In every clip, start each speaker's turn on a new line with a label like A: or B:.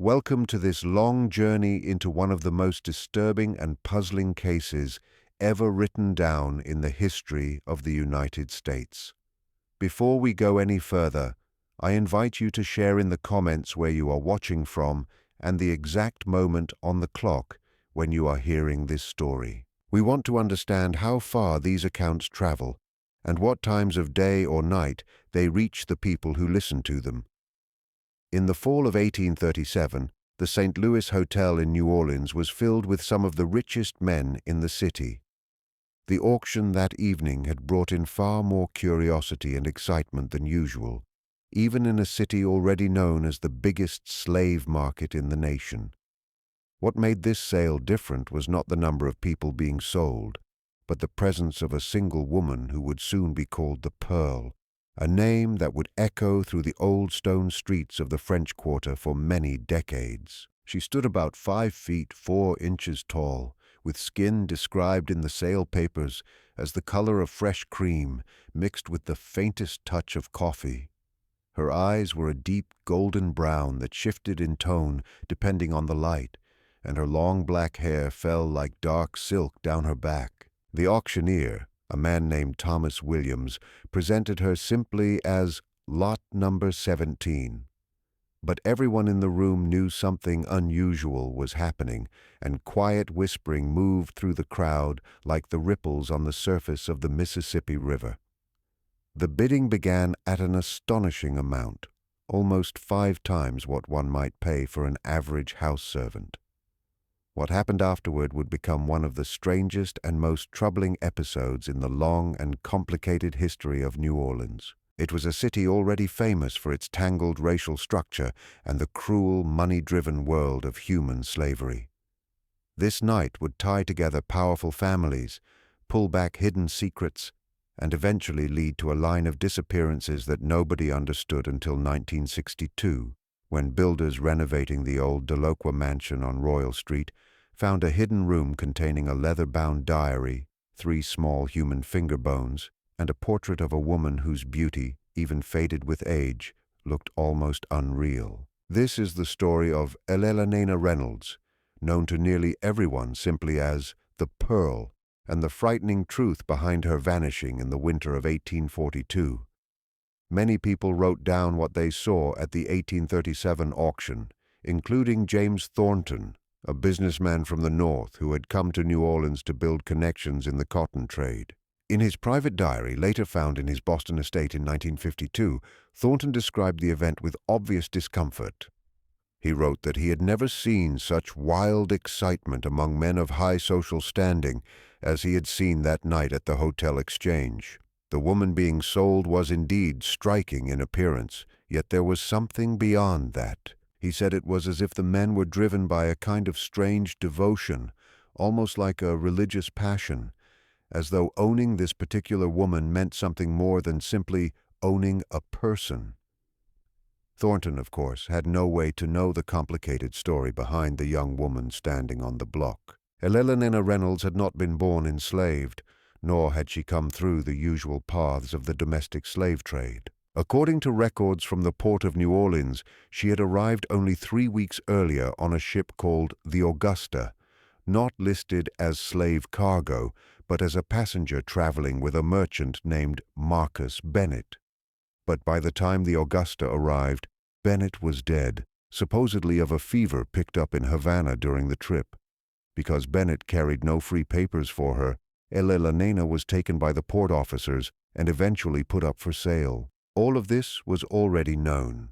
A: Welcome to this long journey into one of the most disturbing and puzzling cases ever written down in the history of the United States. Before we go any further, I invite you to share in the comments where you are watching from and the exact moment on the clock when you are hearing this story. We want to understand how far these accounts travel and what times of day or night they reach the people who listen to them. In the fall of 1837, the St. Louis Hotel in New Orleans was filled with some of the richest men in the city. The auction that evening had brought in far more curiosity and excitement than usual, even in a city already known as the biggest slave market in the nation. What made this sale different was not the number of people being sold, but the presence of a single woman who would soon be called the Pearl, a name that would echo through the old stone streets of the French Quarter for many decades. She stood about 5 feet 4 inches tall, with skin described in the sale papers as the color of fresh cream mixed with the faintest touch of coffee. Her eyes were a deep golden brown that shifted in tone depending on the light, and her long black hair fell like dark silk down her back. The auctioneer, a man named Thomas Williams, presented her simply as Lot Number 17. But everyone in the room knew something unusual was happening, and quiet whispering moved through the crowd like the ripples on the surface of the Mississippi River. The bidding began at an astonishing amount, almost 5 times what one might pay for an average house servant. What happened afterward would become one of the strangest and most troubling episodes in the long and complicated history of New Orleans. It was a city already famous for its tangled racial structure and the cruel, money-driven world of human slavery. This night would tie together powerful families, pull back hidden secrets, and eventually lead to a line of disappearances that nobody understood until 1962, when builders renovating the old Delocqua mansion on Royal Street found a hidden room containing a leather-bound diary, 3 small human finger bones, and a portrait of a woman whose beauty, even faded with age, looked almost unreal. This is the story of Elena Reynolds, known to nearly everyone simply as the Pearl, and the frightening truth behind her vanishing in the winter of 1842. Many people wrote down what they saw at the 1837 auction, including James Thornton, a businessman from the North who had come to New Orleans to build connections in the cotton trade. In his private diary, later found in his Boston estate in 1952, Thornton described the event with obvious discomfort. He wrote that he had never seen such wild excitement among men of high social standing as he had seen that night at the Hotel Exchange. The woman being sold was indeed striking in appearance, yet there was something beyond that. He said it was as if the men were driven by a kind of strange devotion, almost like a religious passion, as though owning this particular woman meant something more than simply owning a person. Thornton, of course, had no way to know the complicated story behind the young woman standing on the block. Elena Reynolds had not been born enslaved, nor had she come through the usual paths of the domestic slave trade. According to records from the port of New Orleans, she had arrived only 3 weeks earlier on a ship called the Augusta, not listed as slave cargo, but as a passenger traveling with a merchant named Marcus Bennett. But by the time the Augusta arrived, Bennett was dead, supposedly of a fever picked up in Havana during the trip. Because Bennett carried no free papers for her, Elena was taken by the port officers and eventually put up for sale. All of this was already known.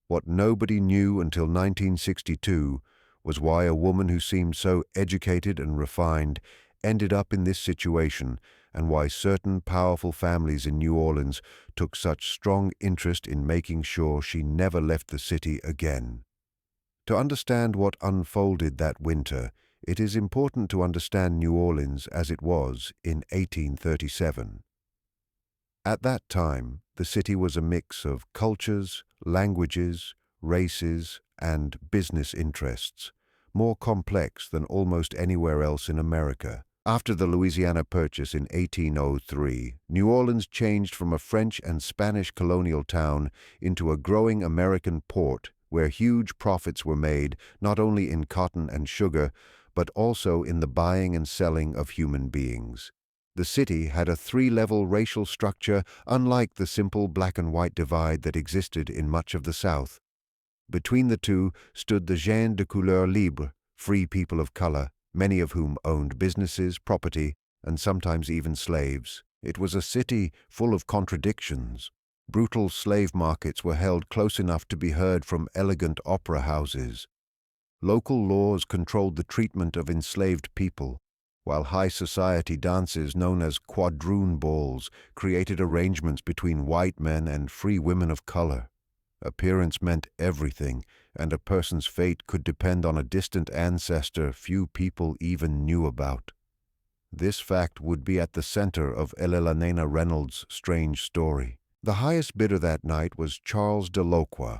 A: What nobody knew until 1962 was why a woman who seemed so educated and refined ended up in this situation, and why certain powerful families in New Orleans took such strong interest in making sure she never left the city again. To understand what unfolded that winter, it is important to understand New Orleans as it was in 1837. At that time, the city was a mix of cultures, languages, races, and business interests, more complex than almost anywhere else in America. After the Louisiana Purchase in 1803, New Orleans changed from a French and Spanish colonial town into a growing American port where huge profits were made not only in cotton and sugar, but also in the buying and selling of human beings. The city had a three-level racial structure unlike the simple black and white divide that existed in much of the South. Between the two stood the gens de couleur libre, free people of color, many of whom owned businesses, property, and sometimes even slaves. It was a city full of contradictions. Brutal slave markets were held close enough to be heard from elegant opera houses. Local laws controlled the treatment of enslaved people, while high society dances known as quadroon balls created arrangements between white men and free women of color. Appearance meant everything, and a person's fate could depend on a distant ancestor few people even knew about. This fact would be at the center of Elelana Reynolds' strange story. The highest bidder that night was Charles Delacroix,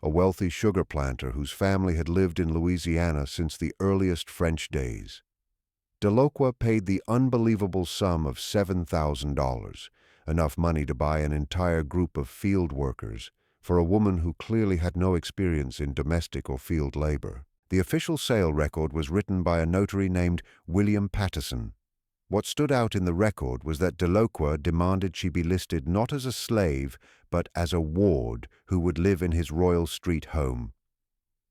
A: a wealthy sugar planter whose family had lived in Louisiana since the earliest French days. Delacroix paid the unbelievable sum of $7,000, enough money to buy an entire group of field workers, for a woman who clearly had no experience in domestic or field labor. The official sale record was written by a notary named William Pattison. What stood out in the record was that Delacroix demanded she be listed not as a slave, but as a ward who would live in his Royal Street home.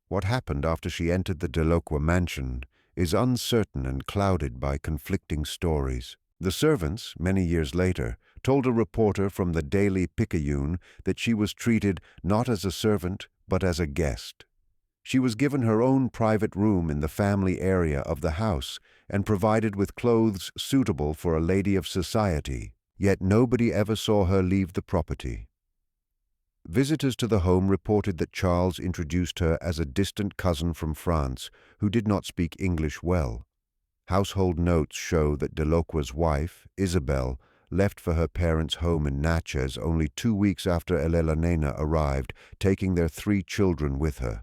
A: What happened after she entered the Delacroix mansion is uncertain and clouded by conflicting stories. The servants, many years later, told a reporter from the Daily Picayune that she was treated not as a servant, but as a guest. She was given her own private room in the family area of the house and provided with clothes suitable for a lady of society, yet nobody ever saw her leave the property. Visitors to the home reported that Charles introduced her as a distant cousin from France who did not speak English well. Household notes show that Delacroix's wife, Isabel, left for her parents' home in Natchez only 2 weeks after Elelana arrived, taking their 3 children with her.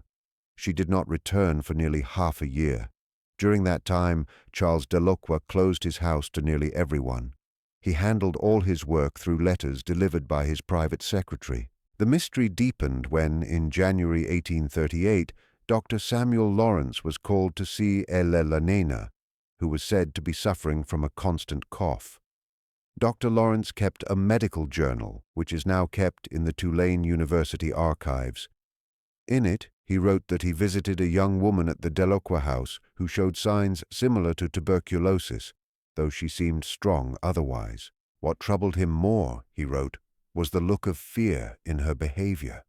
A: She did not return for nearly half a year. During that time, Charles Delacroix closed his house to nearly everyone. He handled all his work through letters delivered by his private secretary. The mystery deepened when, in January 1838, Dr. Samuel Lawrence was called to see Elelana, who was said to be suffering from a constant cough. Dr. Lawrence kept a medical journal, which is now kept in the Tulane University archives. In it, he wrote that he visited a young woman at the Delacroix house who showed signs similar to tuberculosis, though she seemed strong otherwise. What troubled him more, he wrote, was the look of fear in her behavior.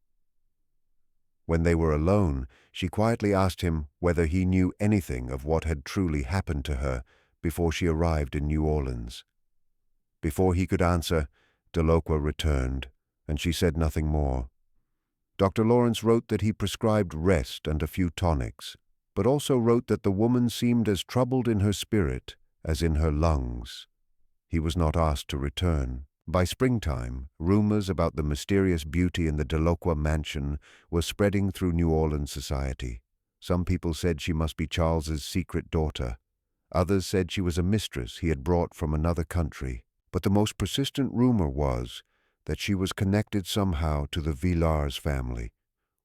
A: When they were alone, she quietly asked him whether he knew anything of what had truly happened to her before she arrived in New Orleans. Before he could answer, Delacroix returned, and she said nothing more. Dr. Lawrence wrote that he prescribed rest and a few tonics, but also wrote that the woman seemed as troubled in her spirit as in her lungs. He was not asked to return. By springtime, rumors about the mysterious beauty in the Delacroix mansion were spreading through New Orleans society. Some people said she must be Charles's secret daughter. Others said she was a mistress he had brought from another country. But the most persistent rumor was that she was connected somehow to the Villars family,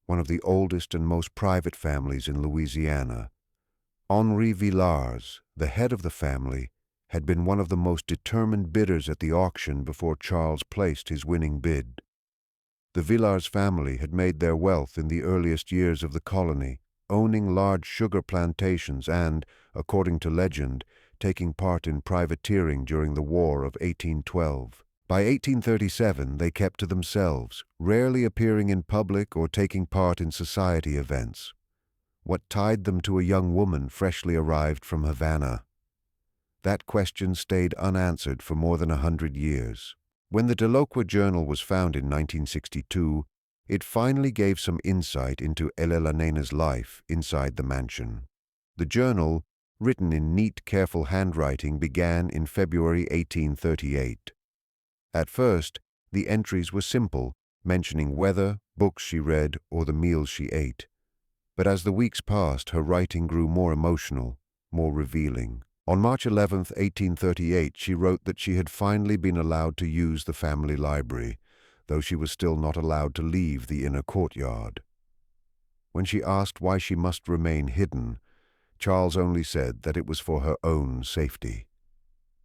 A: one of the oldest and most private families in Louisiana. Henri Villars, the head of the family, had been one of the most determined bidders at the auction before Charles placed his winning bid. The Villars family had made their wealth in the earliest years of the colony, owning large sugar plantations and, according to legend, taking part in privateering during the War of 1812. By 1837, they kept to themselves, rarely appearing in public or taking part in society events. What tied them to a young woman freshly arrived from Havana? That question stayed unanswered for more than 100 years. When the Delacroix Journal was found in 1962, it finally gave some insight into Elelana's life inside the mansion. The journal, written in neat, careful handwriting, began in February 1838. At first, the entries were simple, mentioning weather, books she read, or the meals she ate. But as the weeks passed, her writing grew more emotional, more revealing. On March 11, 1838, she wrote that she had finally been allowed to use the family library, though she was still not allowed to leave the inner courtyard. When she asked why she must remain hidden, Charles only said that it was for her own safety.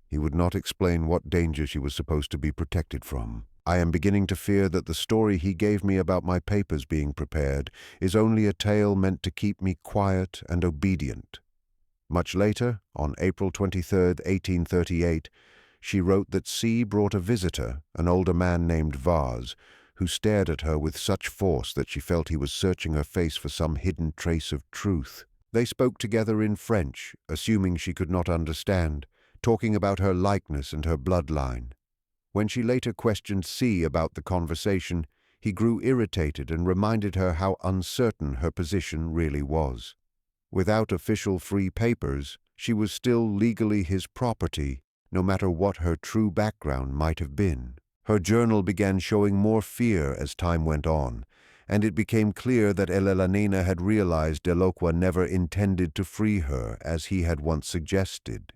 A: He would not explain what danger she was supposed to be protected from. I am beginning to fear that the story he gave me about my papers being prepared is only a tale meant to keep me quiet and obedient. Much later, on April 23, 1838, she wrote that C brought a visitor, an older man named Vaz, who stared at her with such force that she felt he was searching her face for some hidden trace of truth. They spoke together in French, assuming she could not understand, talking about her likeness and her bloodline. When she later questioned C about the conversation, he grew irritated and reminded her how uncertain her position really was. Without official free papers, she was still legally his property, no matter what her true background might have been. Her journal began showing more fear as time went on, and it became clear that Elena had realized Delacroix never intended to free her as he had once suggested.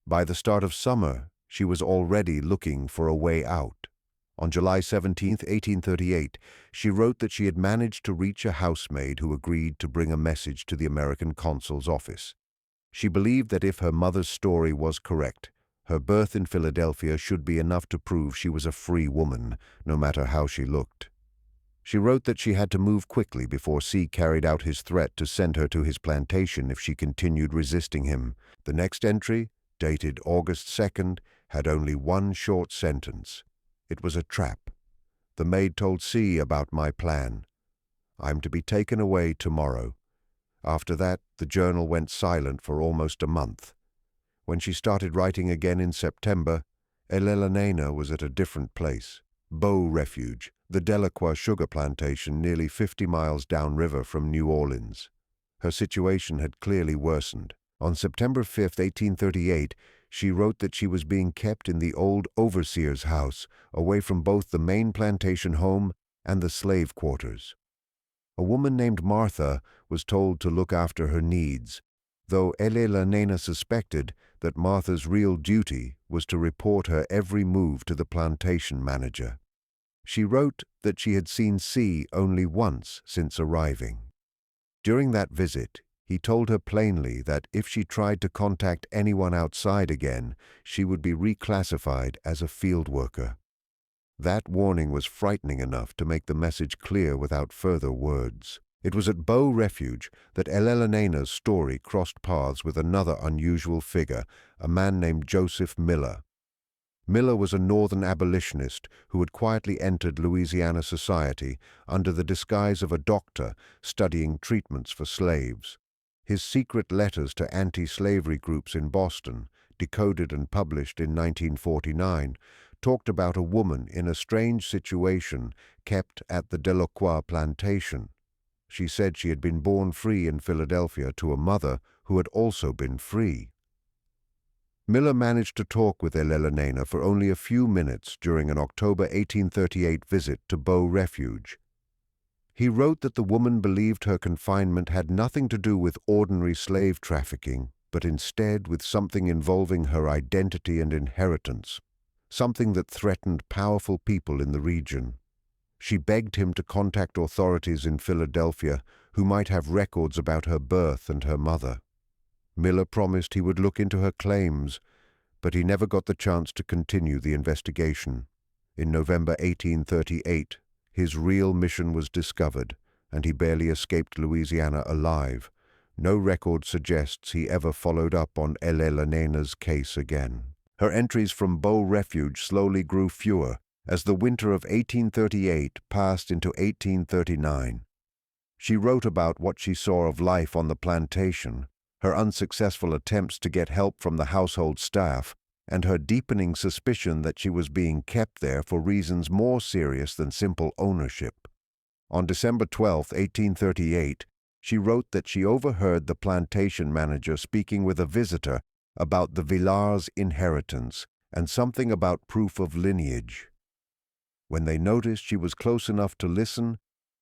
A: By the start of summer, she was already looking for a way out. On July 17, 1838, she wrote that she had managed to reach a housemaid who agreed to bring a message to the American consul's office. She believed that if her mother's story was correct, her birth in Philadelphia should be enough to prove she was a free woman, no matter how she looked. She wrote that she had to move quickly before C carried out his threat to send her to his plantation if she continued resisting him. The next entry, dated August 2nd, had only one short sentence. It was a trap. The maid told C about my plan. I'm to be taken away tomorrow. After that, the journal went silent for almost a month. When she started writing again in September, Elena was at a different place. Bow Refuge, the Delacroix sugar plantation nearly 50 miles downriver from New Orleans. Her situation had clearly worsened. On September 5, 1838, she wrote that she was being kept in the old overseer's house, away from both the main plantation home and the slave quarters. A woman named Martha was told to look after her needs, though Elena suspected that Martha's real duty was to report her every move to the plantation manager. She wrote that she had seen C only once since arriving. During that visit, he told her plainly that if she tried to contact anyone outside again, she would be reclassified as a field worker. That warning was frightening enough to make the message clear without further words. It was at Bow Refuge that Elena's story crossed paths with another unusual figure, a man named Joseph Miller. Miller was a Northern abolitionist who had quietly entered Louisiana society under the disguise of a doctor studying treatments for slaves. His secret letters to anti-slavery groups in Boston, decoded and published in 1949, talked about a woman in a strange situation kept at the Delacroix plantation. She said she had been born free in Philadelphia to a mother who had also been free. Miller managed to talk with Elena for only a few minutes during an October 1838 visit to Bow Refuge. He wrote that the woman believed her confinement had nothing to do with ordinary slave trafficking, but instead with something involving her identity and inheritance, something that threatened powerful people in the region. She begged him to contact authorities in Philadelphia who might have records about her birth and her mother. Miller promised he would look into her claims, but he never got the chance to continue the investigation. In November 1838, his real mission was discovered, and he barely escaped Louisiana alive. No record suggests he ever followed up on Elena's case again. Her entries from Bow Refuge slowly grew fewer as the winter of 1838 passed into 1839. She wrote about what she saw of life on the plantation, her unsuccessful attempts to get help from the household staff, and her deepening suspicion that she was being kept there for reasons more serious than simple ownership. On December 12, 1838, she wrote that she overheard the plantation manager speaking with a visitor about the Villars' inheritance and something about proof of lineage. When they noticed she was close enough to listen,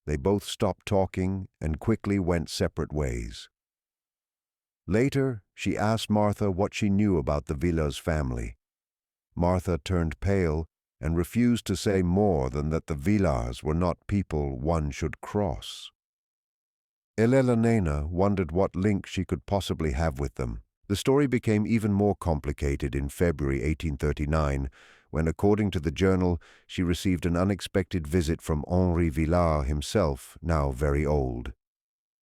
A: they both stopped talking and quickly went separate ways. Later, she asked Martha what she knew about the Villars family. Martha turned pale and refused to say more than that the Villars were not people one should cross. Elena wondered what link she could possibly have with them. The story became even more complicated in February 1839, when, according to the journal, she received an unexpected visit from Henri Villars himself, now very old.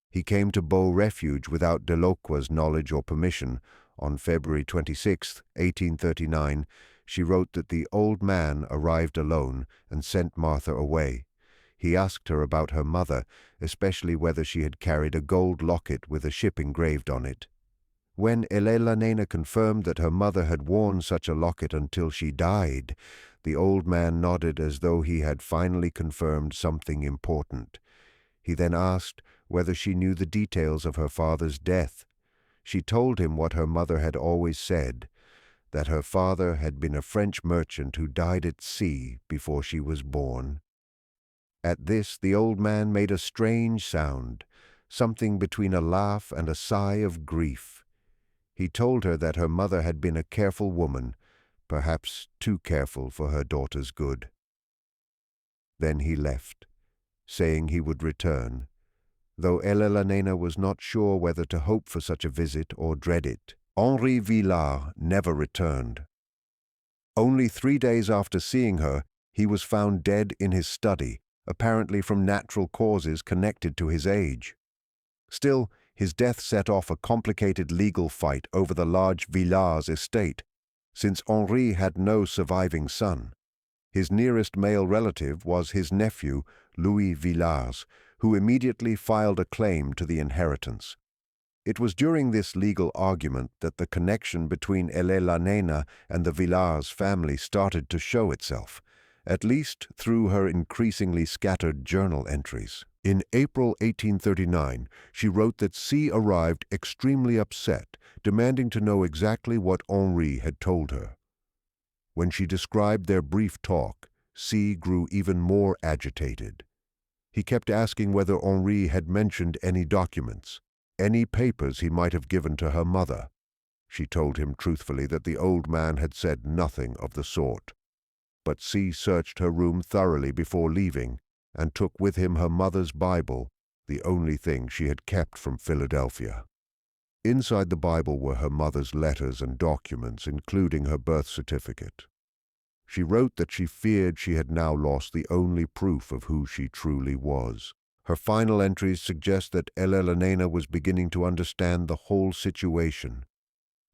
A: He came to Beau Refuge without Delacroix's knowledge or permission. On February 26, 1839, she wrote that the old man arrived alone and sent Martha away. He asked her about her mother, especially whether she had carried a gold locket with a ship engraved on it. When Elena confirmed that her mother had worn such a locket until she died, the old man nodded as though he had finally confirmed something important. He then asked whether she knew the details of her father's death. She told him what her mother had always said, that her father had been a French merchant who died at sea before she was born. At this, the old man made a strange sound, something between a laugh and a sigh of grief. He told her that her mother had been a careful woman, perhaps too careful for her daughter's good. Then he left, saying he would return, though Elena was not sure whether to hope for such a visit or dread it. Henri Villars never returned. Only 3 days after seeing her, he was found dead in his study, apparently from natural causes connected to his age. Still, his death set off a complicated legal fight over the large Villars estate, since Henri had no surviving son. His nearest male relative was his nephew, Louis Villars, who immediately filed a claim to the inheritance. It was during this legal argument that the connection between Elena and the Villars family started to show itself, at least through her increasingly scattered journal entries. In April 1839, she wrote that C arrived extremely upset, demanding to know exactly what Henri had told her. When she described their brief talk, C grew even more agitated. He kept asking whether Henri had mentioned any documents, any papers he might have given to her mother. She told him truthfully that the old man had said nothing of the sort. But C searched her room thoroughly before leaving and took with him her mother's Bible, the only thing she had kept from Philadelphia. Inside the Bible were her mother's letters and documents, including her birth certificate. She wrote that she feared she had now lost the only proof of who she truly was. Her final entries suggest that Elena was beginning to understand the whole situation.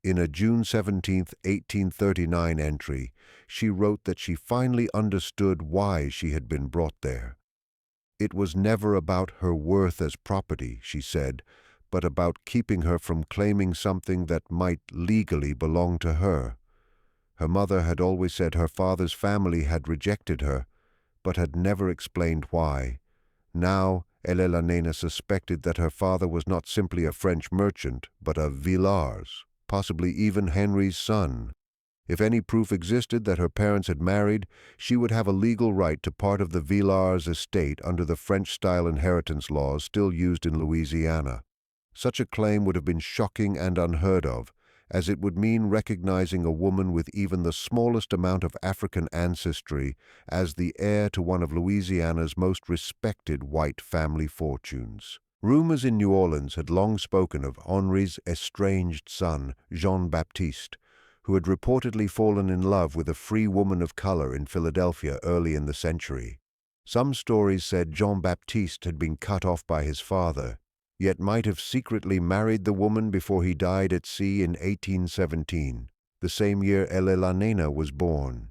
A: In a June 17, 1839 entry, she wrote that she finally understood why she had been brought there. It was never about her worth as property, she said, but about keeping her from claiming something that might legally belong to her. Her mother had always said her father's family had rejected her, but had never explained why. Now, Elena suspected that her father was not simply a French merchant, but a Villars, possibly even Henry's son. If any proof existed that her parents had married, she would have a legal right to part of the Villars estate under the French-style inheritance laws still used in Louisiana. Such a claim would have been shocking and unheard of, as it would mean recognizing a woman with even the smallest amount of African ancestry as the heir to one of Louisiana's most respected white family fortunes. Rumors in New Orleans had long spoken of Henri's estranged son, Jean-Baptiste, who had reportedly fallen in love with a free woman of color in Philadelphia early in the century. Some stories said Jean-Baptiste had been cut off by his father, yet might have secretly married the woman before he died at sea in 1817, the same year Elena was born.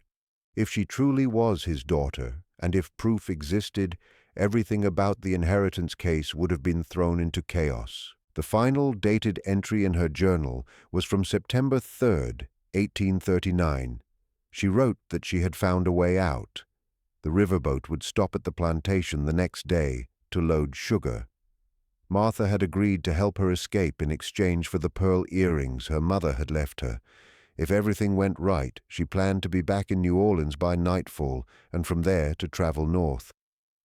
A: If she truly was his daughter, and if proof existed, everything about the inheritance case would have been thrown into chaos. The final dated entry in her journal was from September 3rd, 1839. She wrote that she had found a way out. The riverboat would stop at the plantation the next day to load sugar. Martha had agreed to help her escape in exchange for the pearl earrings her mother had left her. If everything went right, she planned to be back in New Orleans by nightfall, and from there to travel north.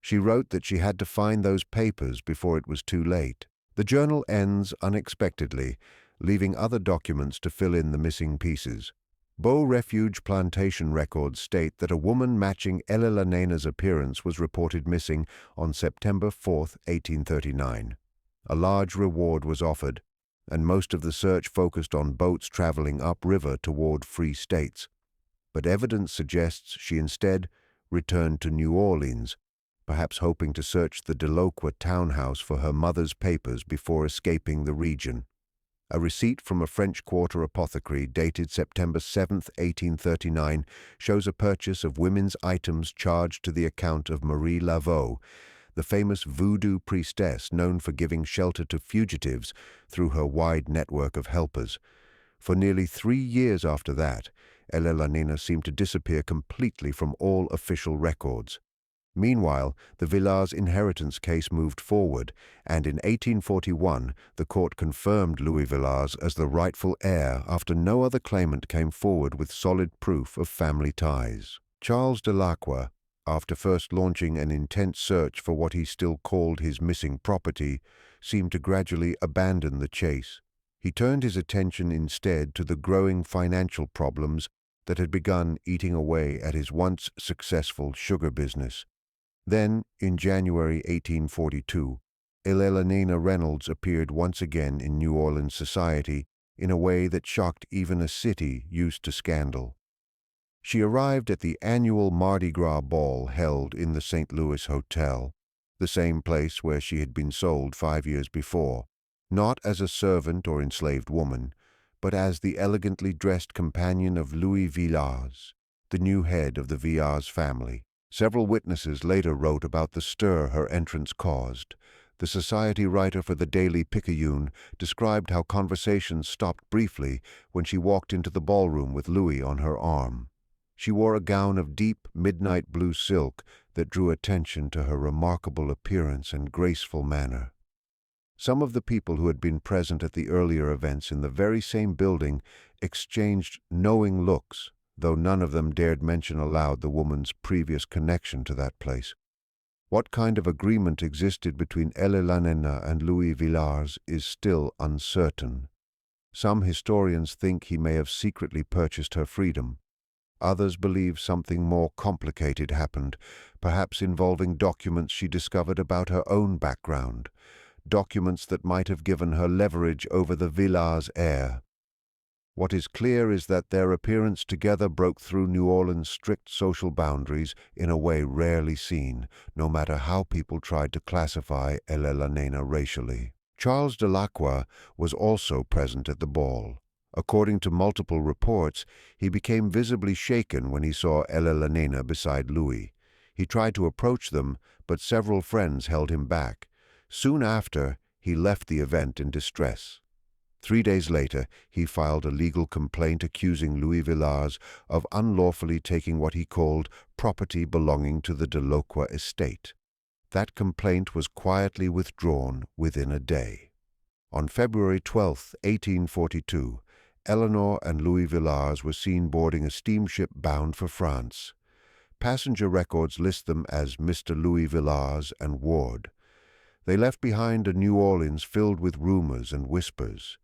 A: She wrote that she had to find those papers before it was too late. The journal ends unexpectedly, leaving other documents to fill in the missing pieces. Beau Refuge plantation records state that a woman matching Elena's appearance was reported missing on September 4, 1839. A large reward was offered, and most of the search focused on boats traveling upriver toward free states. But evidence suggests she instead returned to New Orleans, perhaps hoping to search the Delacroix townhouse for her mother's papers before escaping the region. A receipt from a French Quarter apothecary dated September 7, 1839, shows a purchase of women's items charged to the account of Marie Laveau, the famous voodoo priestess known for giving shelter to fugitives through her wide network of helpers. For nearly 3 years after that, Elena seemed to disappear completely from all official records. Meanwhile, the Villars inheritance case moved forward, and in 1841 the court confirmed Louis Villars as the rightful heir after no other claimant came forward with solid proof of family ties. Charles Delacroix, after first launching an intense search for what he still called his missing property, seemed to gradually abandon the chase. He turned his attention instead to the growing financial problems that had begun eating away at his once successful sugar business. Then, in January 1842, Elena Reynolds appeared once again in New Orleans society in a way that shocked even a city used to scandal. She arrived at the annual Mardi Gras ball held in the St. Louis Hotel, the same place where she had been sold 5 years before, not as a servant or enslaved woman, but as the elegantly dressed companion of Louis Villars, the new head of the Villars family. Several witnesses later wrote about the stir her entrance caused. The society writer for the Daily Picayune described how conversations stopped briefly when she walked into the ballroom with Louis on her arm. She wore a gown of deep midnight blue silk that drew attention to her remarkable appearance and graceful manner. Some of the people who had been present at the earlier events in the very same building exchanged knowing looks, though none of them dared mention aloud the woman's previous connection to that place. What kind of agreement existed between Elena and Louis Villars is still uncertain. Some historians think he may have secretly purchased her freedom. Others believe something more complicated happened, perhaps involving documents she discovered about her own background, documents that might have given her leverage over the Villars heir. What is clear is that their appearance together broke through New Orleans' strict social boundaries in a way rarely seen, no matter how people tried to classify Elena racially. Charles Delacroix was also present at the ball. According to multiple reports, he became visibly shaken when he saw Elena beside Louis. He tried to approach them, but several friends held him back. Soon after, he left the event in distress. 3 days later, he filed a legal complaint accusing Louis Villars of unlawfully taking what he called property belonging to the Delacroix estate. That complaint was quietly withdrawn within a day. On February 12, 1842, Eleanor and Louis Villars were seen boarding a steamship bound for France. Passenger records list them as Mr. Louis Villars and Ward. They left behind a New Orleans filled with rumors and whispers.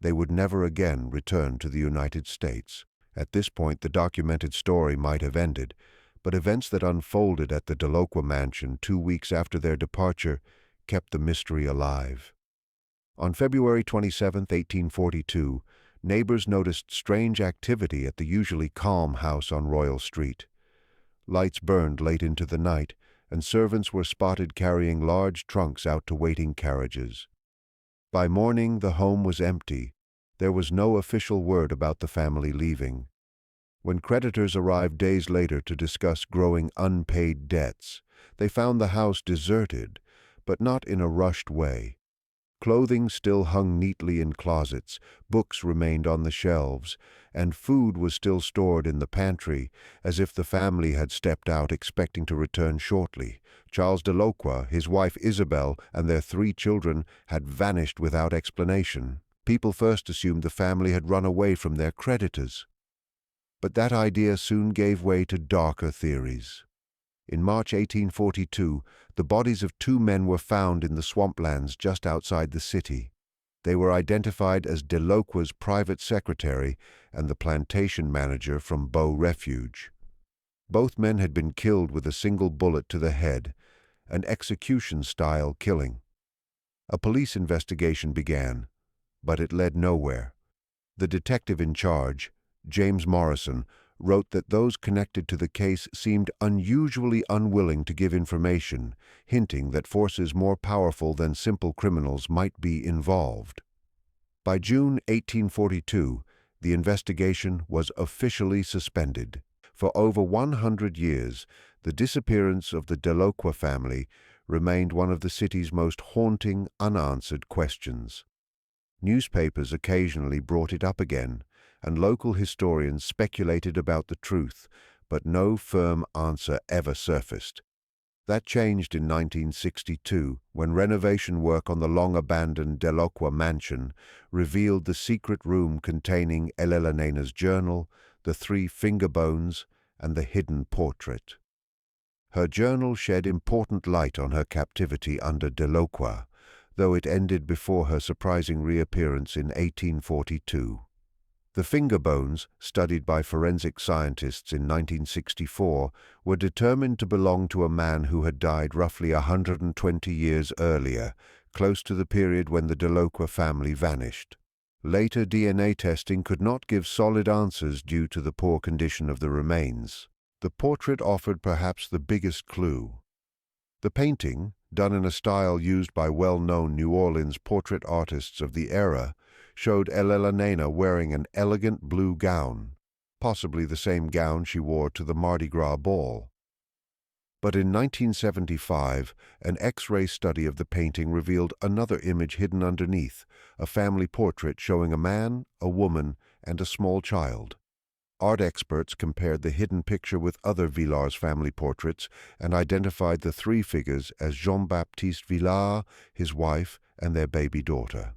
A: They would never again return to the United States. At this point, the documented story might have ended, but events that unfolded at the Delacroix mansion 2 weeks after their departure kept the mystery alive. On February 27, 1842, neighbors noticed strange activity at the usually calm house on Royal Street. Lights burned late into the night, and servants were spotted carrying large trunks out to waiting carriages. By morning, the home was empty. There was no official word about the family leaving. When creditors arrived days later to discuss growing unpaid debts, they found the house deserted, but not in a rushed way. Clothing still hung neatly in closets, books remained on the shelves, and food was still stored in the pantry, as if the family had stepped out expecting to return shortly. Charles Delacroix, his wife Isabel, and their 3 children had vanished without explanation. People first assumed the family had run away from their creditors. But that idea soon gave way to darker theories. In March 1842, the bodies of 2 men were found in the swamplands just outside the city. They were identified as Delacroix's private secretary and the plantation manager from Beau Refuge. Both men had been killed with a single bullet to the head, an execution-style killing. A police investigation began, but it led nowhere. The detective in charge, James Morrison, wrote that those connected to the case seemed unusually unwilling to give information, hinting that forces more powerful than simple criminals might be involved. By June 1842, the investigation was officially suspended. For over 100 years, the disappearance of the Delacroix family remained one of the city's most haunting, unanswered questions. Newspapers occasionally brought it up again, and local historians speculated about the truth, but no firm answer ever surfaced. That changed in 1962, when renovation work on the long-abandoned Delacroix mansion revealed the secret room containing Ellena's journal, the 3 finger bones, and the hidden portrait. Her journal shed important light on her captivity under Delacroix, though it ended before her surprising reappearance in 1842. The finger bones, studied by forensic scientists in 1964, were determined to belong to a man who had died roughly 120 years earlier, close to the period when the Delacroix family vanished. Later DNA testing could not give solid answers due to the poor condition of the remains. The portrait offered perhaps the biggest clue. The painting, done in a style used by well-known New Orleans portrait artists of the era, showed Elena wearing an elegant blue gown, possibly the same gown she wore to the Mardi Gras ball. But in 1975, an X-ray study of the painting revealed another image hidden underneath, a family portrait showing a man, a woman, and a small child. Art experts compared the hidden picture with other Villars family portraits and identified the 3 figures as Jean-Baptiste Villars, his wife, and their baby daughter.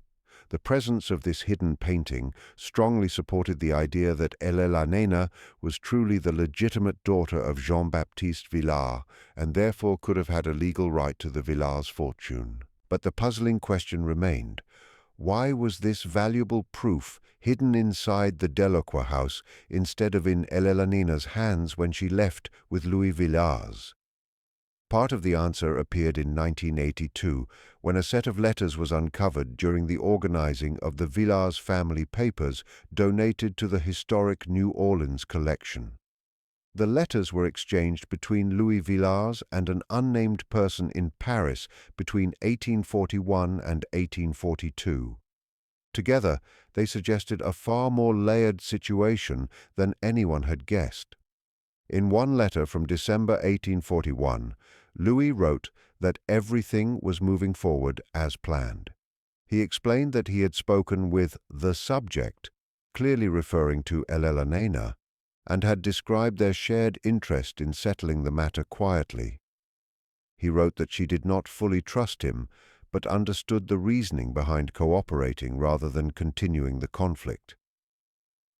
A: The presence of this hidden painting strongly supported the idea that Elena was truly the legitimate daughter of Jean-Baptiste Villars and therefore could have had a legal right to the Villars fortune. But the puzzling question remained. Why was this valuable proof hidden inside the Delacroix house instead of in Elena's hands when she left with Louis Villars? Part of the answer appeared in 1982, when a set of letters was uncovered during the organizing of the Villars family papers donated to the historic New Orleans collection. The letters were exchanged between Louis Villars and an unnamed person in Paris between 1841 and 1842. Together, they suggested a far more layered situation than anyone had guessed. In one letter from December 1841, Louis wrote that everything was moving forward as planned. He explained that he had spoken with the subject, clearly referring to Elena, and had described their shared interest in settling the matter quietly. He wrote that she did not fully trust him, but understood the reasoning behind cooperating rather than continuing the conflict.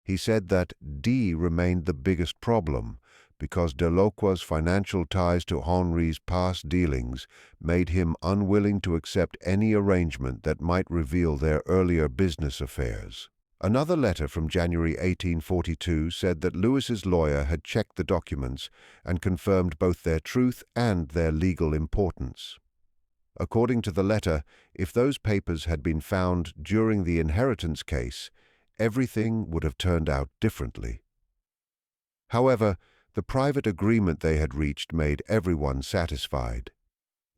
A: He said that D remained the biggest problem, because Delacroix's financial ties to Henri's past dealings made him unwilling to accept any arrangement that might reveal their earlier business affairs. Another letter from January 1842 said that Louis's lawyer had checked the documents and confirmed both their truth and their legal importance. According to the letter, if those papers had been found during the inheritance case, everything would have turned out differently. However, the private agreement they had reached made everyone satisfied.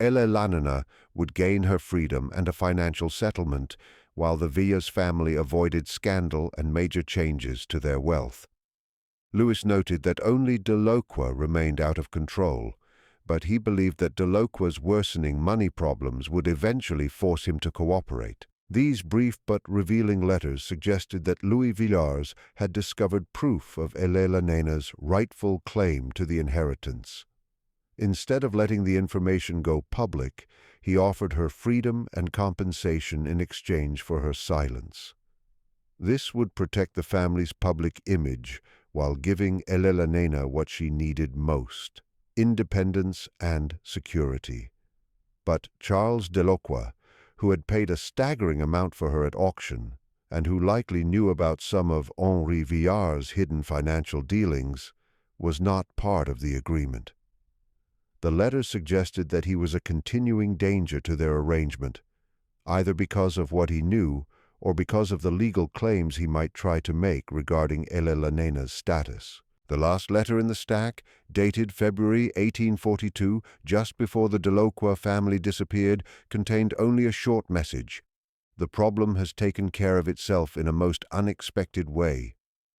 A: Elena would gain her freedom and a financial settlement, while the Villars family avoided scandal and major changes to their wealth. Louis noted that only Delacroix remained out of control, but he believed that Delacroix's worsening money problems would eventually force him to cooperate. These brief but revealing letters suggested that Louis Villars had discovered proof of Elena's rightful claim to the inheritance. Instead of letting the information go public, he offered her freedom and compensation in exchange for her silence. This would protect the family's public image while giving Elena what she needed most: independence and security. But Charles Delacroix, who had paid a staggering amount for her at auction, and who likely knew about some of Henri Villars' hidden financial dealings, was not part of the agreement. The letters suggested that he was a continuing danger to their arrangement, either because of what he knew or because of the legal claims he might try to make regarding Elelanena's status. The last letter in the stack, dated February 1842, just before the Delacroix family disappeared, contained only a short message. "The problem has taken care of itself in a most unexpected way.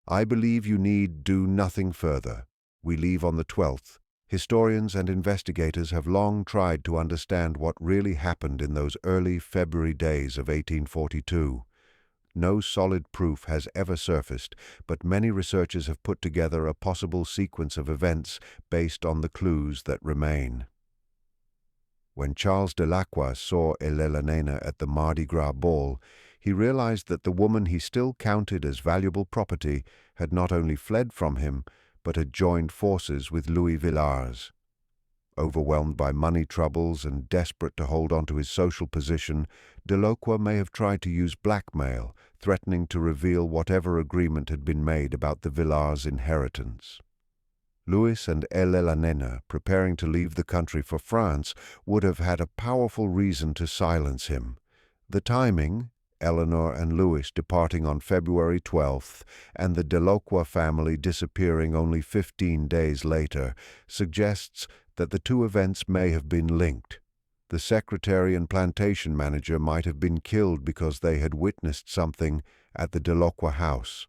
A: I believe you need do nothing further. We leave on the 12th. Historians and investigators have long tried to understand what really happened in those early February days of 1842. No solid proof has ever surfaced, but many researchers have put together a possible sequence of events based on the clues that remain." When Charles Delacroix saw Elena at the Mardi Gras ball, he realized that the woman he still counted as valuable property had not only fled from him, but had joined forces with Louis Villars. Overwhelmed by money troubles and desperate to hold on to his social position, Delacroix may have tried to use blackmail, threatening to reveal whatever agreement had been made about the Villars' inheritance. Louis and Elena, preparing to leave the country for France, would have had a powerful reason to silence him. The timing, Eleanor and Louis departing on February 12th and the Delacroix family disappearing only 15 days later, suggests that the two events may have been linked. The secretary and plantation manager might have been killed because they had witnessed something at the Delacroix house.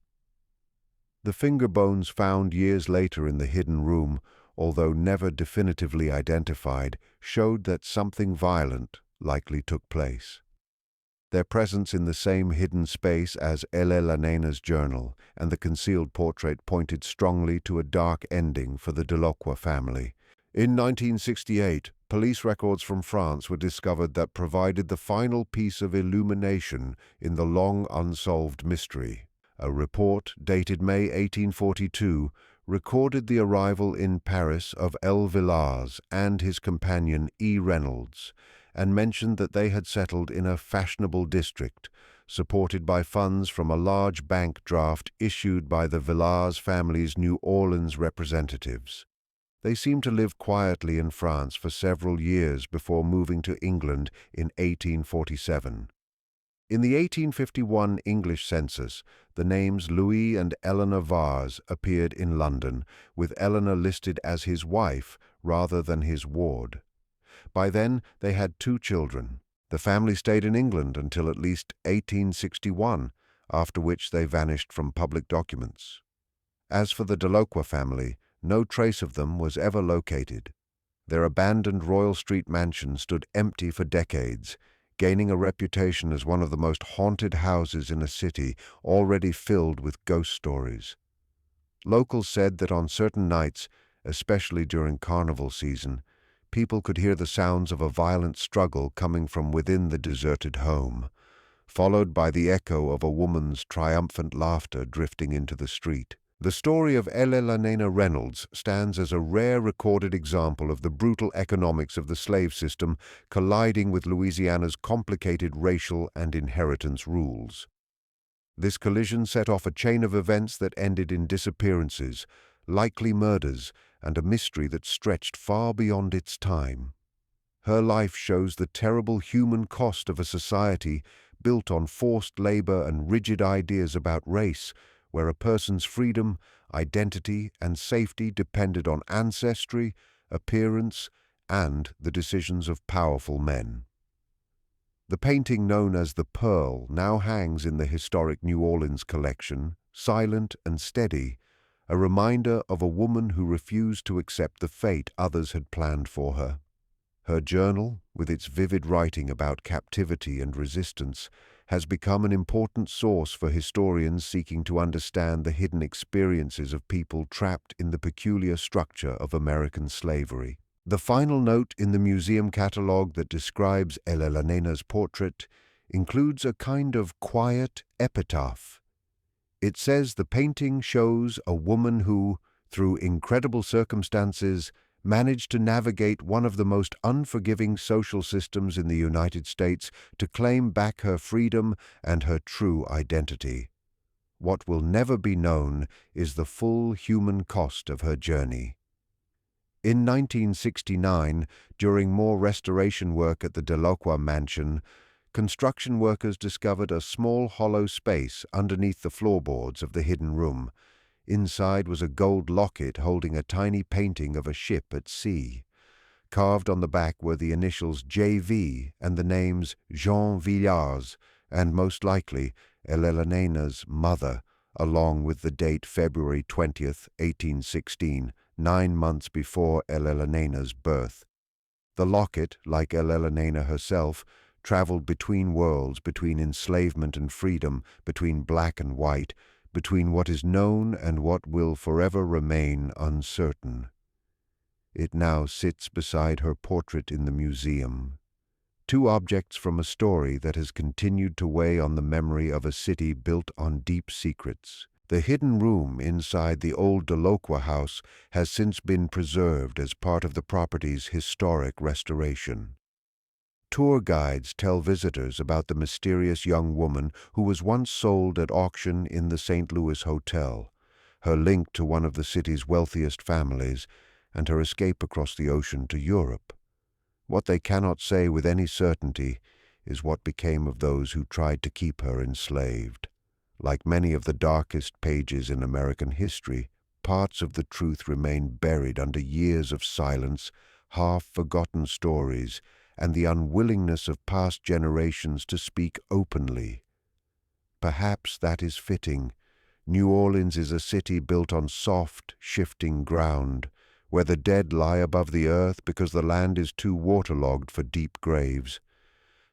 A: The finger bones found years later in the hidden room, although never definitively identified, showed that something violent likely took place. Their presence in the same hidden space as Elena's journal and the concealed portrait pointed strongly to a dark ending for the Delacroix family. In 1968, police records from France were discovered that provided the final piece of illumination in the long unsolved mystery. A report dated May 1842 recorded the arrival in Paris of L. Villars and his companion E. Reynolds, and mentioned that they had settled in a fashionable district, supported by funds from a large bank draft issued by the Villars family's New Orleans representatives. They seemed to live quietly in France for several years before moving to England in 1847. In the 1851 English census, the names Louis and Eleanor Vars appeared in London, with Eleanor listed as his wife rather than his ward. By then, they had 2 children. The family stayed in England until at least 1861, after which they vanished from public documents. As for the Delacroix family, no trace of them was ever located. Their abandoned Royal Street mansion stood empty for decades, gaining a reputation as one of the most haunted houses in a city already filled with ghost stories. Locals said that on certain nights, especially during carnival season, people could hear the sounds of a violent struggle coming from within the deserted home, followed by the echo of a woman's triumphant laughter drifting into the street. The story of Elena Reynolds stands as a rare recorded example of the brutal economics of the slave system colliding with Louisiana's complicated racial and inheritance rules. This collision set off a chain of events that ended in disappearances, likely murders, and a mystery that stretched far beyond its time. Her life shows the terrible human cost of a society built on forced labor and rigid ideas about race, where a person's freedom, identity, and safety depended on ancestry, appearance, and the decisions of powerful men. The painting known as the Pearl now hangs in the historic New Orleans collection, silent and steady, a reminder of a woman who refused to accept the fate others had planned for her. Her journal, with its vivid writing about captivity and resistance, has become an important source for historians seeking to understand the hidden experiences of people trapped in the peculiar structure of American slavery. The final note in the museum catalogue that describes Elena's portrait includes a kind of quiet epitaph. It says the painting shows a woman who, through incredible circumstances, managed to navigate one of the most unforgiving social systems in the United States to claim back her freedom and her true identity. What will never be known is the full human cost of her journey. In 1969, during more restoration work at the Delacroix mansion, construction workers discovered a small hollow space underneath the floorboards of the hidden room. Inside was a gold locket holding a tiny painting of a ship at sea. Carved on the back were the initials J.V. and the names Jean Villars, and most likely Elena's mother, along with the date February 20th, 1816, 9 months before Elena's birth. The locket, like Elena herself, traveled between worlds, between enslavement and freedom, between black and white, between what is known and what will forever remain uncertain. It now sits beside her portrait in the museum. Two objects from a story that has continued to weigh on the memory of a city built on deep secrets. The hidden room inside the old Delocroix house has since been preserved as part of the property's historic restoration. Tour guides tell visitors about the mysterious young woman who was once sold at auction in the St. Louis Hotel, her link to one of the city's wealthiest families, and her escape across the ocean to Europe. What they cannot say with any certainty is what became of those who tried to keep her enslaved. Like many of the darkest pages in American history, parts of the truth remain buried under years of silence, half-forgotten stories, and the unwillingness of past generations to speak openly. Perhaps that is fitting. New Orleans is a city built on soft, shifting ground, where the dead lie above the earth because the land is too waterlogged for deep graves.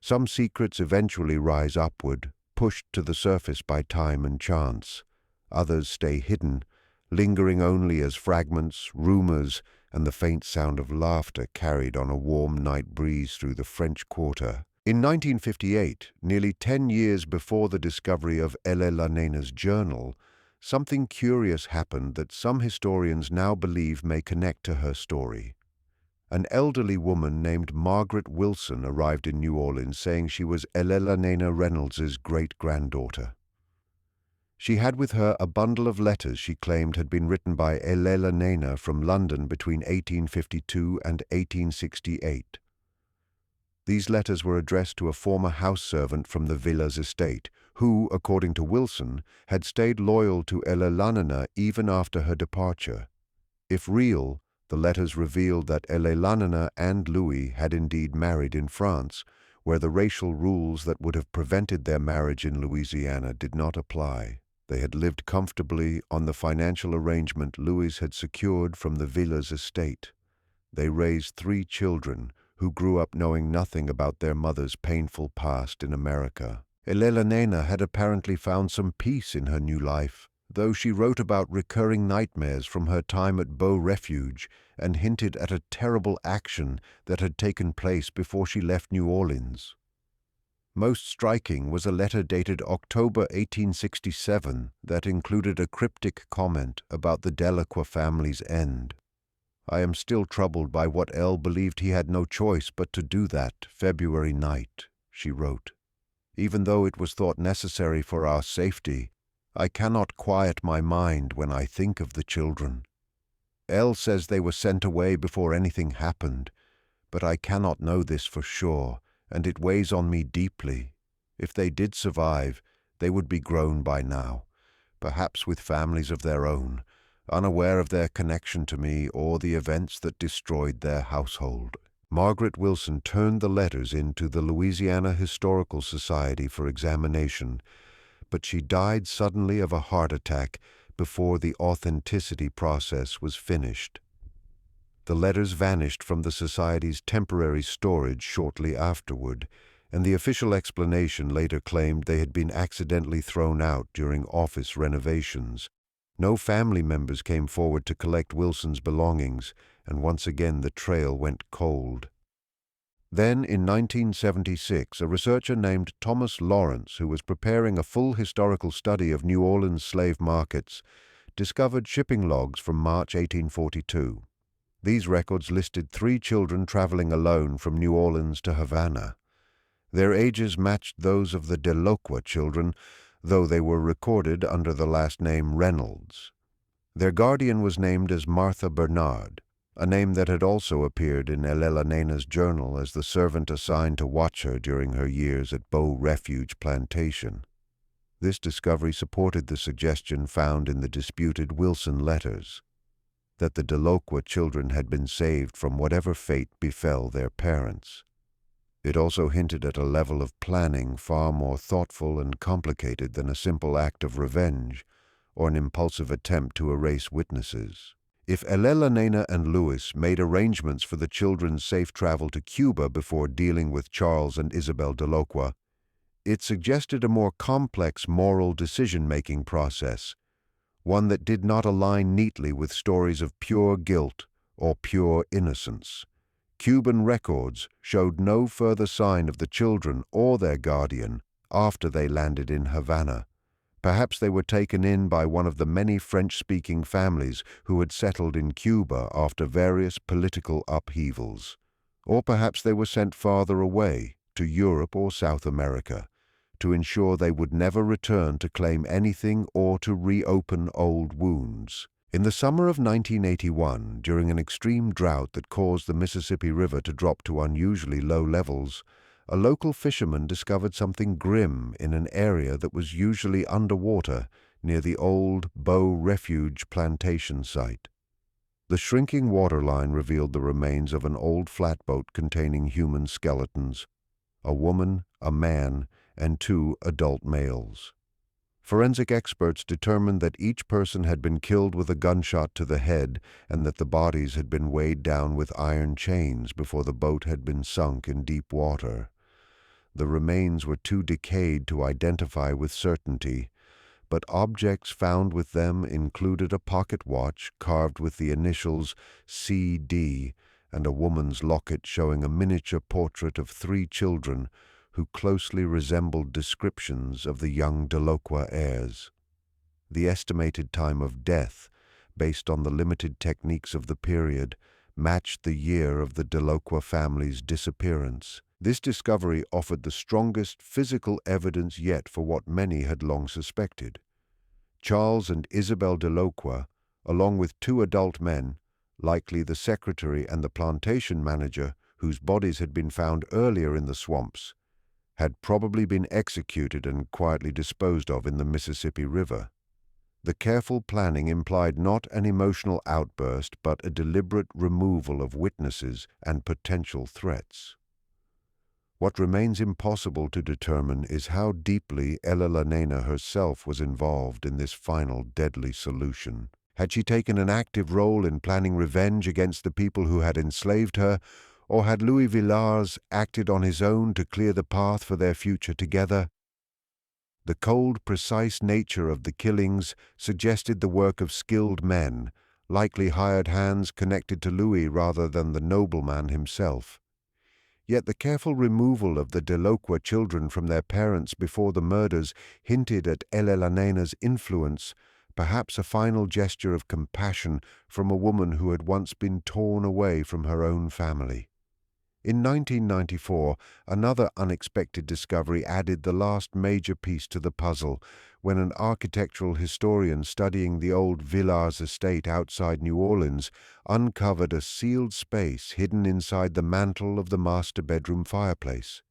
A: Some secrets eventually rise upward, pushed to the surface by time and chance. Others stay hidden, lingering only as fragments, rumors, and the faint sound of laughter carried on a warm night breeze through the French Quarter. In 1958, nearly 10 years before the discovery of Elena's journal, something curious happened that some historians now believe may connect to her story. An elderly woman named Margaret Wilson arrived in New Orleans saying she was Elena Reynolds's great-granddaughter. She had with her a bundle of letters she claimed had been written by Elena from London between 1852 and 1868. These letters were addressed to a former house servant from the Villas estate, who, according to Wilson, had stayed loyal to Elena even after her departure. If real, the letters revealed that Elena and Louis had indeed married in France, where the racial rules that would have prevented their marriage in Louisiana did not apply. They had lived comfortably on the financial arrangement Louis had secured from the Villas estate. They raised 3 children, who grew up knowing nothing about their mother's painful past in America. Elena had apparently found some peace in her new life, though she wrote about recurring nightmares from her time at Beau Refuge and hinted at a terrible action that had taken place before she left New Orleans. Most striking was a letter dated October 1867 that included a cryptic comment about the Delacroix family's end. "I am still troubled by what L. believed he had no choice but to do that February night," she wrote. "Even though it was thought necessary for our safety, I cannot quiet my mind when I think of the children. L. says they were sent away before anything happened, but I cannot know this for sure, and it weighs on me deeply. If they did survive, they would be grown by now, perhaps with families of their own, unaware of their connection to me or the events that destroyed their household." Margaret Wilson turned the letters into the Louisiana Historical Society for examination, but she died suddenly of a heart attack before the authenticity process was finished. The letters vanished from the Society's temporary storage shortly afterward, and the official explanation later claimed they had been accidentally thrown out during office renovations. No family members came forward to collect Wilson's belongings, and once again the trail went cold. Then, in 1976, a researcher named Thomas Lawrence, who was preparing a full historical study of New Orleans slave markets, discovered shipping logs from March 1842. These records listed 3 children traveling alone from New Orleans to Havana. Their ages matched those of the Delocroix children, though they were recorded under the last name Reynolds. Their guardian was named as Martha Bernard. a name that had also appeared in Elela Nena's journal as the servant assigned to watch her during her years at Bow Refuge Plantation. This discovery supported the suggestion found in the disputed Wilson letters, that the Delocqua children had been saved from whatever fate befell their parents. It also hinted at a level of planning far more thoughtful and complicated than a simple act of revenge or an impulsive attempt to erase witnesses. If Elela Nena and Louis made arrangements for the children's safe travel to Cuba before dealing with Charles and Isabel Delocqua, it suggested a more complex moral decision-making process, one that did not align neatly with stories of pure guilt or pure innocence. Cuban records showed no further sign of the children or their guardian after they landed in Havana. Perhaps they were taken in by one of the many French-speaking families who had settled in Cuba after various political upheavals. Or perhaps they were sent farther away, to Europe or South America, to ensure they would never return to claim anything or to reopen old wounds. In the summer of 1981, during an extreme drought that caused the Mississippi River to drop to unusually low levels, a local fisherman discovered something grim in an area that was usually underwater near the old Bow Refuge Plantation site. The shrinking waterline revealed the remains of an old flatboat containing human skeletons, a woman, a man, and 2 adult males. Forensic experts determined that each person had been killed with a gunshot to the head and that the bodies had been weighed down with iron chains before the boat had been sunk in deep water. The remains were too decayed to identify with certainty, but objects found with them included a pocket watch carved with the initials CD and a woman's locket showing a miniature portrait of 3 children who closely resembled descriptions of the young Delocqua heirs. The estimated time of death, based on the limited techniques of the period, matched the year of the Delocqua family's disappearance. This discovery offered the strongest physical evidence yet for what many had long suspected. Charles and Isabel Delocqua, along with 2 adult men, likely the secretary and the plantation manager, whose bodies had been found earlier in the swamps, had probably been executed and quietly disposed of in the Mississippi River. The careful planning implied not an emotional outburst but a deliberate removal of witnesses and potential threats. What remains impossible to determine is how deeply Elela Nena herself was involved in this final deadly solution. Had she taken an active role in planning revenge against the people who had enslaved her, or had Louis Villars acted on his own to clear the path for their future together? The cold, precise nature of the killings suggested the work of skilled men, likely hired hands connected to Louis rather than the nobleman himself. Yet the careful removal of the Delocqua children from their parents before the murders hinted at Elela Nena's influence, perhaps a final gesture of compassion from a woman who had once been torn away from her own family. In 1994, another unexpected discovery added the last major piece to the puzzle when an architectural historian studying the old Villars estate outside New Orleans uncovered a sealed space hidden inside the mantel of the master bedroom fireplace.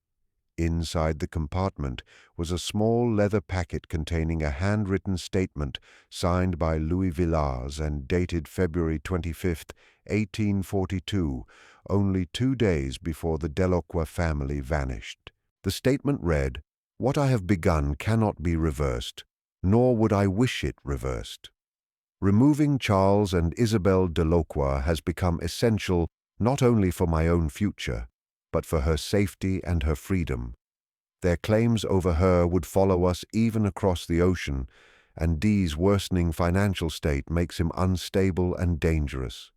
A: Inside the compartment was a small leather packet containing a handwritten statement signed by Louis Villars and dated February 25, 1842, only 2 days before the Delocqua family vanished. The statement read, "What I have begun cannot be reversed, nor would I wish it reversed. Removing Charles and Isabel Delocqua has become essential not only for my own future, but for her safety and her freedom. Their claims over her would follow us even across the ocean, and Dee's worsening financial state makes him unstable and dangerous.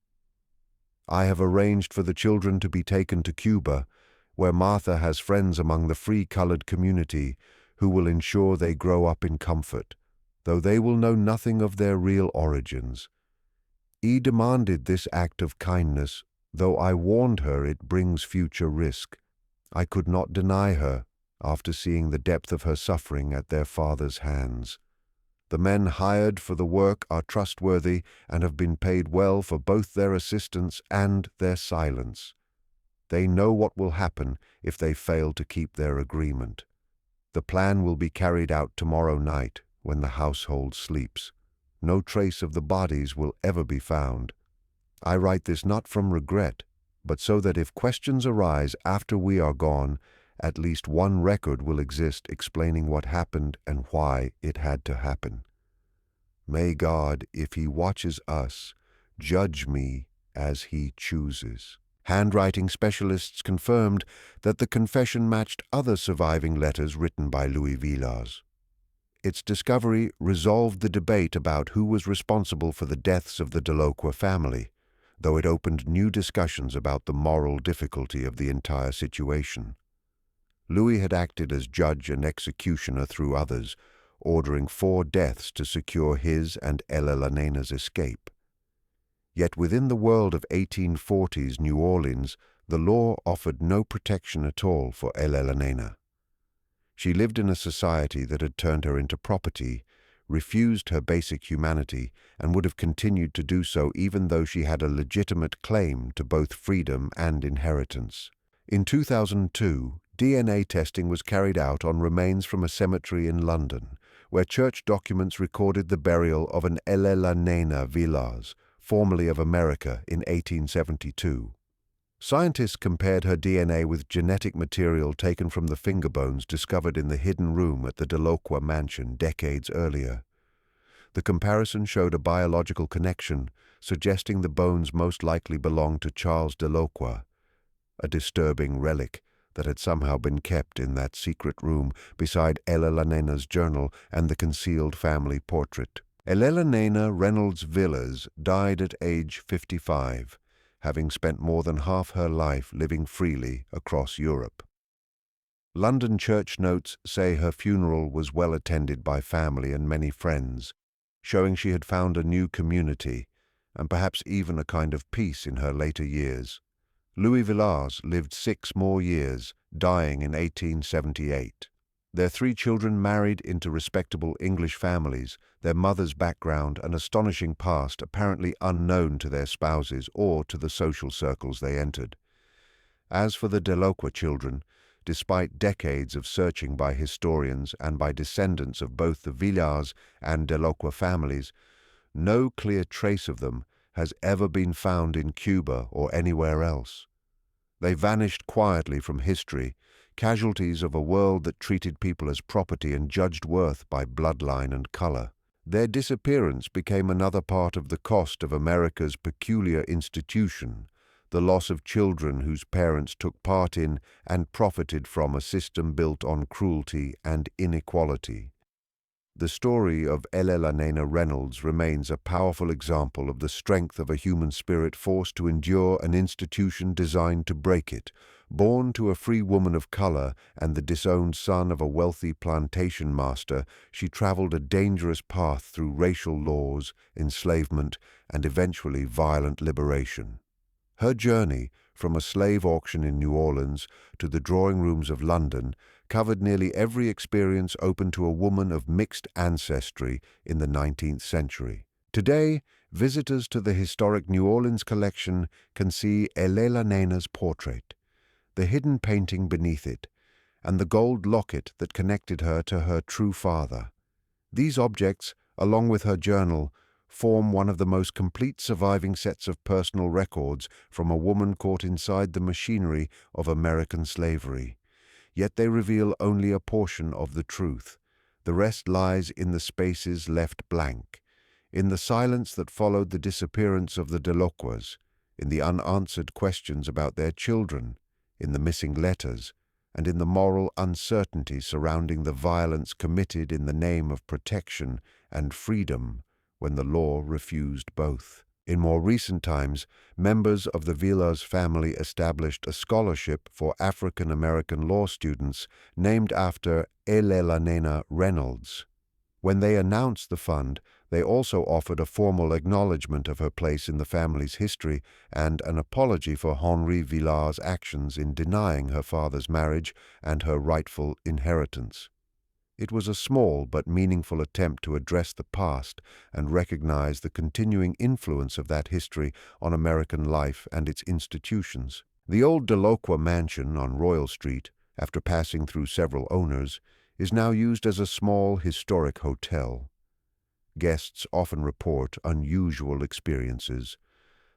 A: I have arranged for the children to be taken to Cuba, where Martha has friends among the free-colored community who will ensure they grow up in comfort, though they will know nothing of their real origins. E demanded this act of kindness, though I warned her it brings future risk. I could not deny her, after seeing the depth of her suffering at their father's hands. The men hired for the work are trustworthy and have been paid well for both their assistance and their silence. They know what will happen if they fail to keep their agreement. The plan will be carried out tomorrow night when the household sleeps. No trace of the bodies will ever be found. I write this not from regret, but so that if questions arise after we are gone, at least one record will exist explaining what happened and why it had to happen. May God, if He watches us, judge me as He chooses. Handwriting specialists confirmed that the confession matched other surviving letters written by Louis Villars. Its discovery resolved the debate about who was responsible for the deaths of the Delacroix family, though it opened new discussions about the moral difficulty of the entire situation. Louis had acted as judge and executioner through others, ordering 4 deaths to secure his and Elelena's escape. Yet within the world of 1840s New Orleans, the law offered no protection at all for Elelena. She lived in a society that had turned her into property, refused her basic humanity, and would have continued to do so even though she had a legitimate claim to both freedom and inheritance. In 2002, DNA testing was carried out on remains from a cemetery in London, where church documents recorded the burial of an Elelena Villars, formerly of America, in 1872. Scientists compared her DNA with genetic material taken from the finger bones discovered in the hidden room at the Delacroix mansion decades earlier. The comparison showed a biological connection, suggesting the bones most likely belonged to Charles Delacroix, a disturbing relic that had somehow been kept in that secret room beside Elelena's journal and the concealed family portrait. Elelena Reynolds Villars died at age 55, having spent more than half her life living freely across Europe. London church notes say her funeral was well attended by family and many friends, showing she had found a new community, and perhaps even a kind of peace in her later years. Louis Villars lived 6 more years, dying in 1878. Their 3 children married into respectable English families, their mother's background and astonishing past apparently unknown to their spouses or to the social circles they entered. As for the Delacroix children, despite decades of searching by historians and by descendants of both the Villars and Delacroix families, no clear trace of them has ever been found in Cuba or anywhere else. They vanished quietly from history, casualties of a world that treated people as property and judged worth by bloodline and color. Their disappearance became another part of the cost of America's peculiar institution, the loss of children whose parents took part in and profited from a system built on cruelty and inequality. The story of Elelena Reynolds remains a powerful example of the strength of a human spirit forced to endure an institution designed to break it. Born to a free woman of color and the disowned son of a wealthy plantation master, she traveled a dangerous path through racial laws, enslavement, and eventually violent liberation. Her journey, from a slave auction in New Orleans to the drawing rooms of London, covered nearly every experience open to a woman of mixed ancestry in the 19th century. Today, visitors to the historic New Orleans collection can see Elelena's portrait, the hidden painting beneath it, and the gold locket that connected her to her true father. These objects, along with her journal, form one of the most complete surviving sets of personal records from a woman caught inside the machinery of American slavery. Yet they reveal only a portion of the truth. The rest lies in the spaces left blank, in the silence that followed the disappearance of the Delacroix, in the unanswered questions about their children, in the missing letters, and in the moral uncertainty surrounding the violence committed in the name of protection and freedom when the law refused both. In more recent times, members of the Villars family established a scholarship for African American law students named after Elelena Reynolds. When they announced the fund, they also offered a formal acknowledgement of her place in the family's history and an apology for Henri Villars' actions in denying her father's marriage and her rightful inheritance. It was a small but meaningful attempt to address the past and recognize the continuing influence of that history on American life and its institutions. The old Delocqua mansion on Royal Street, after passing through several owners, is now used as a small historic hotel. Guests often report unusual experiences.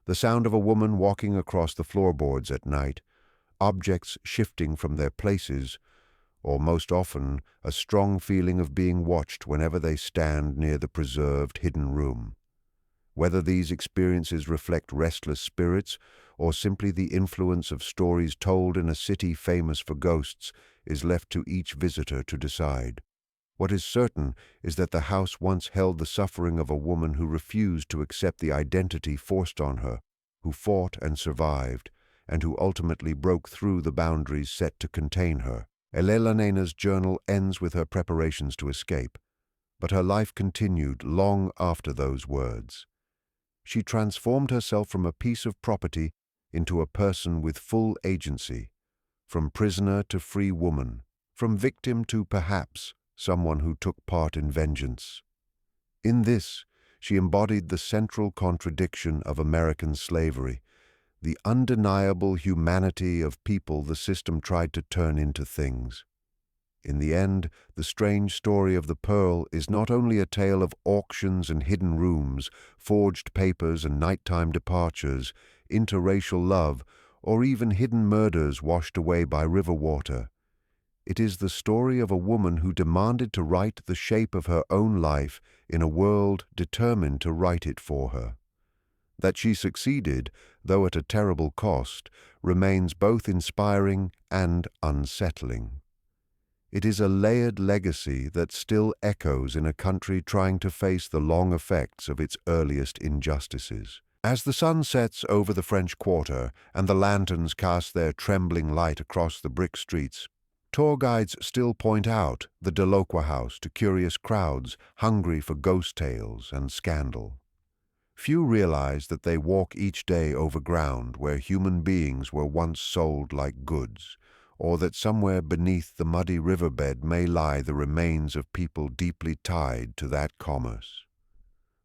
A: The sound of a woman walking across the floorboards at night, objects shifting from their places, or most often a strong feeling of being watched whenever they stand near the preserved hidden room. Whether these experiences reflect restless spirits or simply the influence of stories told in a city famous for ghosts is left to each visitor to decide. What is certain is that the house once held the suffering of a woman who refused to accept the identity forced on her, who fought and survived, and who ultimately broke through the boundaries set to contain her. Elelanena's journal ends with her preparations to escape, but her life continued long after those words. She transformed herself from a piece of property into a person with full agency, from prisoner to free woman, from victim to, perhaps, someone who took part in vengeance. In this, she embodied the central contradiction of American slavery, the undeniable humanity of people the system tried to turn into things. In the end, the strange story of the Pearl is not only a tale of auctions and hidden rooms, forged papers and nighttime departures, interracial love, or even hidden murders washed away by river water. It is the story of a woman who demanded to write the shape of her own life in a world determined to write it for her. That she succeeded, though at a terrible cost, remains both inspiring and unsettling. It is a layered legacy that still echoes in a country trying to face the long effects of its earliest injustices. As the sun sets over the French Quarter and the lanterns cast their trembling light across the brick streets, tour guides still point out the Delocqua house to curious crowds hungry for ghost tales and scandal. Few realize that they walk each day over ground where human beings were once sold like goods, or that somewhere beneath the muddy riverbed may lie the remains of people deeply tied to that commerce.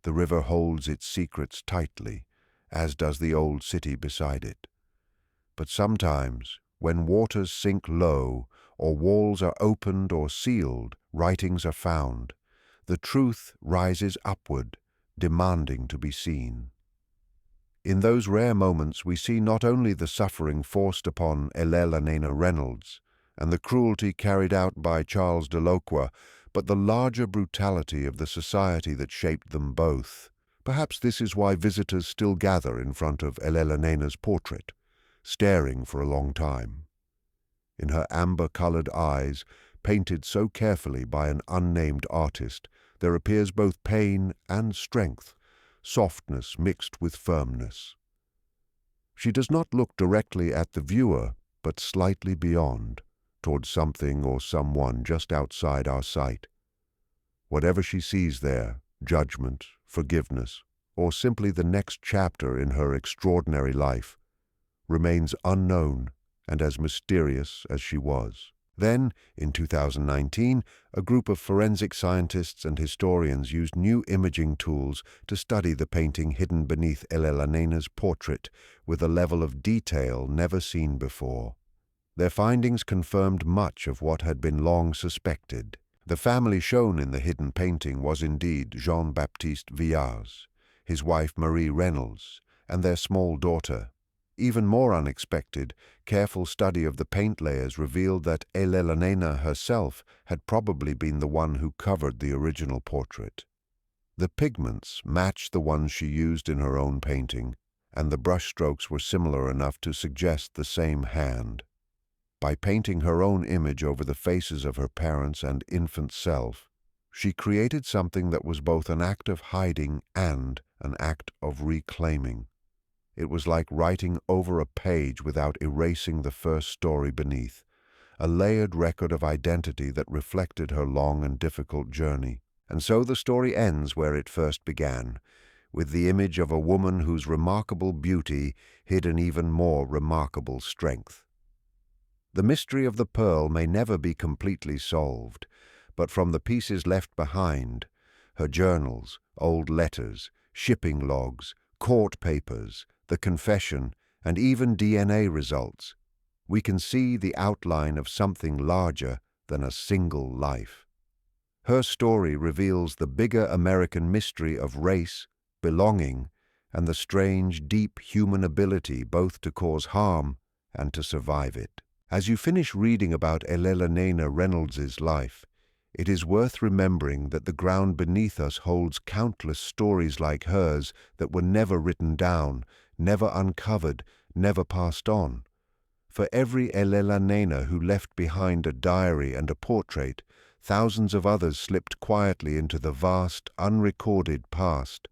A: The river holds its secrets tightly, as does the old city beside it. But sometimes, when waters sink low, or walls are opened or sealed, writings are found. The truth rises upward, demanding to be seen. In those rare moments we see not only the suffering forced upon Ellelanena Reynolds and the cruelty carried out by Charles Delocqua, but the larger brutality of the society that shaped them both. Perhaps this is why visitors still gather in front of Ellelanena's portrait, staring for a long time. In her amber-colored eyes, painted so carefully by an unnamed artist, there appears both pain and strength, softness mixed with firmness. She does not look directly at the viewer, but slightly beyond, towards something or someone just outside our sight. Whatever she sees there, judgment, forgiveness, or simply the next chapter in her extraordinary life, remains unknown and as mysterious as she was. Then, in 2019, a group of forensic scientists and historians used new imaging tools to study the painting hidden beneath Ellelanena's portrait with a level of detail never seen before. Their findings confirmed much of what had been long suspected. The family shown in the hidden painting was indeed Jean-Baptiste Villars, his wife Marie Reynolds, and their small daughter. Even more unexpected, careful study of the paint layers revealed that Ellelanena herself had probably been the one who covered the original portrait. The pigments matched the ones she used in her own painting, and the brushstrokes were similar enough to suggest the same hand. By painting her own image over the faces of her parents and infant self, she created something that was both an act of hiding and an act of reclaiming. It was like writing over a page without erasing the first story beneath, a layered record of identity that reflected her long and difficult journey. And so the story ends where it first began, with the image of a woman whose remarkable beauty hid an even more remarkable strength. The mystery of the Pearl may never be completely solved, but from the pieces left behind, her journals, old letters, shipping logs, court papers, the confession, and even DNA results, we can see the outline of something larger than a single life. Her story reveals the bigger American mystery of race, belonging, and the strange, deep human ability both to cause harm and to survive it. As you finish reading about Elelena Reynolds's life, it is worth remembering that the ground beneath us holds countless stories like hers that were never written down, never uncovered, never passed on. For every Elelena who left behind a diary and a portrait, thousands of others slipped quietly into the vast, unrecorded past.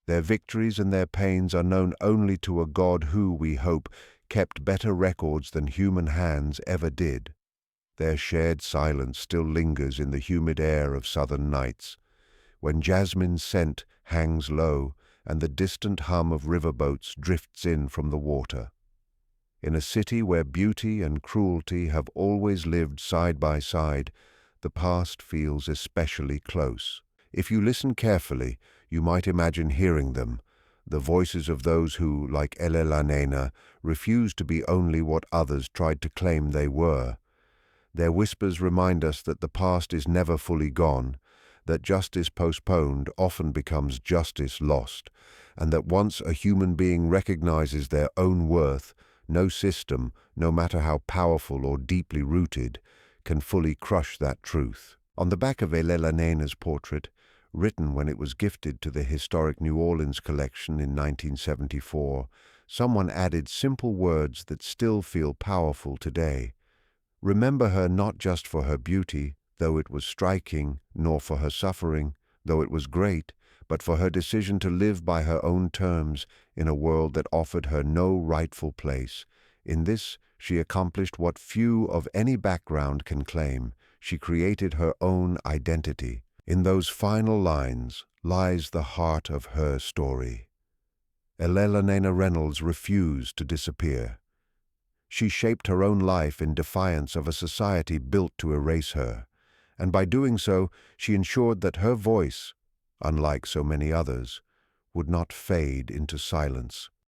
A: Their victories and their pains are known only to a God who, we hope, kept better records than human hands ever did. Their shared silence still lingers in the humid air of southern nights, when jasmine's scent hangs low and the distant hum of riverboats drifts in from the water. In a city where beauty and cruelty have always lived side by side, the past feels especially close. If you listen carefully, you might imagine hearing them, the voices of those who, like Elelena, refused to be only what others tried to claim they were. Their whispers remind us that the past is never fully gone, that justice postponed often becomes justice lost, and that once a human being recognizes their own worth, no system, no matter how powerful or deeply rooted, can fully crush that truth. On the back of Elelena's portrait, written when it was gifted to the historic New Orleans collection in 1974, someone added simple words that still feel powerful today. Remember her not just for her beauty, though it was striking, nor for her suffering, though it was great, but for her decision to live by her own terms in a world that offered her no rightful place. In this, she accomplished what few of any background can claim. She created her own identity. In those final lines lies the heart of her story. Elelena Reynolds refused to disappear. She shaped her own life in defiance of a society built to erase her, and by doing so, she ensured that her voice, unlike so many others, would not fade into silence.